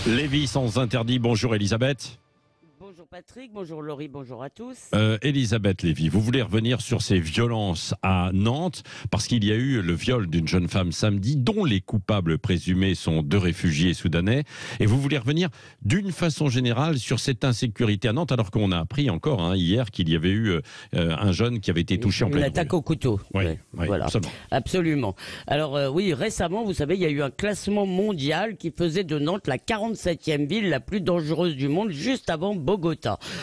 Lévis sans interdit, bonjour Elisabeth. Bonjour Patrick, bonjour Laurie, bonjour à tous. Elisabeth Lévy, vous voulez revenir sur ces violences à Nantes parce qu'il y a eu le viol d'une jeune femme samedi dont les coupables présumés sont deux réfugiés soudanais et vous voulez revenir d'une façon générale sur cette insécurité à Nantes alors qu'on a appris encore hier qu'il y avait eu un jeune qui avait été touché en pleine rue. Une attaque au couteau. Oui, voilà. Absolument. Alors oui, récemment, vous savez, il y a eu un classement mondial qui faisait de Nantes la 47e ville la plus dangereuse du monde juste avant Bogota.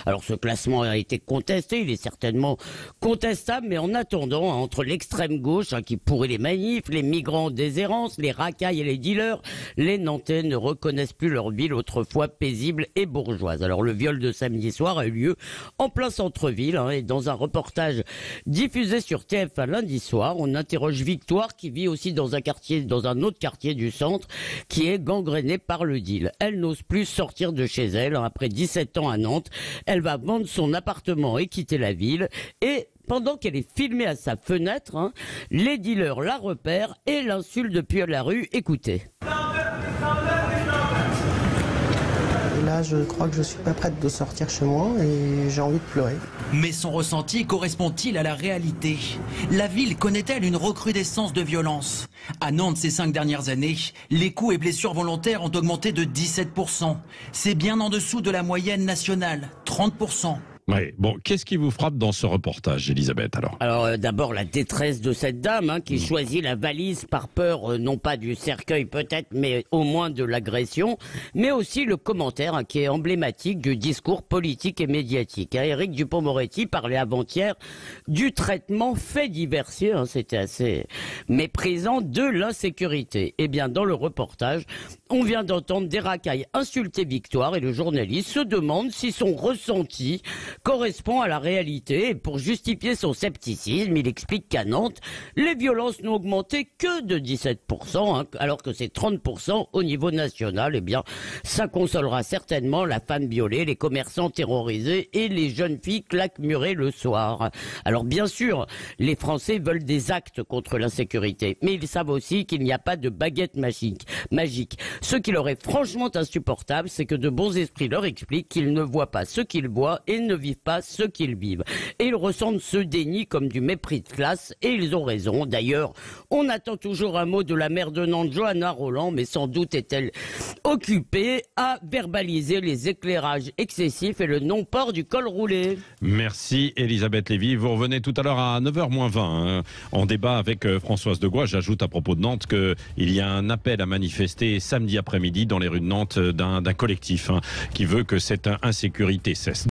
Alors ce classement a été contesté, il est certainement contestable, mais en attendant, entre l'extrême gauche qui pourrit les manifs, les migrants en déshérence, les racailles et les dealers, les Nantais ne reconnaissent plus leur ville autrefois paisible et bourgeoise. Alors le viol de samedi soir a eu lieu en plein centre-ville et dans un reportage diffusé sur TF1 lundi soir, on interroge Victoire qui vit aussi dans un autre quartier du centre qui est gangréné par le deal. Elle n'ose plus sortir de chez elle après 17 ans à Nantes. Elle va vendre son appartement et quitter la ville. Et pendant qu'elle est filmée à sa fenêtre, les dealers la repèrent et l'insultent depuis la rue. Écoutez. Et là, je crois que je suis pas prête de sortir chez moi et j'ai envie de pleurer. Mais son ressenti correspond-il à la réalité? La ville connaît-elle une recrudescence de violence? À Nantes, ces 5 dernières années, les coups et blessures volontaires ont augmenté de 17%. C'est bien en dessous de la moyenne nationale, 30%. Ouais. Bon, qu'est-ce qui vous frappe dans ce reportage, Elisabeth, Alors d'abord la détresse de cette dame qui choisit la valise par peur non pas du cercueil peut-être, mais au moins de l'agression, mais aussi le commentaire qui est emblématique du discours politique et médiatique. Éric Dupond-Moretti parlait avant-hier du traitement fait diversier, c'était assez méprisant, de l'insécurité. Eh bien dans le reportage, on vient d'entendre des racailles insulter Victoire et le journaliste se demande si son ressenti correspond à la réalité. Et pour justifier son scepticisme, il explique qu'à Nantes, les violences n'ont augmenté que de 17%, alors que c'est 30% au niveau national. Eh bien, ça consolera certainement la femme violée, les commerçants terrorisés et les jeunes filles claquemurées le soir. Alors bien sûr, les Français veulent des actes contre l'insécurité, mais ils savent aussi qu'il n'y a pas de baguette magique. Ce qui leur est franchement insupportable, c'est que de bons esprits leur expliquent qu'ils ne voient pas ce qu'ils voient et ne vivent pas ce qu'ils vivent. Et ils ressentent ce déni comme du mépris de classe, et ils ont raison. D'ailleurs, on attend toujours un mot de la maire de Nantes, Johanna Rolland, mais sans doute est-elle occupée à verbaliser les éclairages excessifs et le non-port du col roulé. Merci Elisabeth Lévy. Vous revenez tout à l'heure à 9h-20 en débat avec Françoise Degois. J'ajoute à propos de Nantes qu'il y a un appel à manifester samedi après-midi dans les rues de Nantes d'un collectif qui veut que cette insécurité cesse.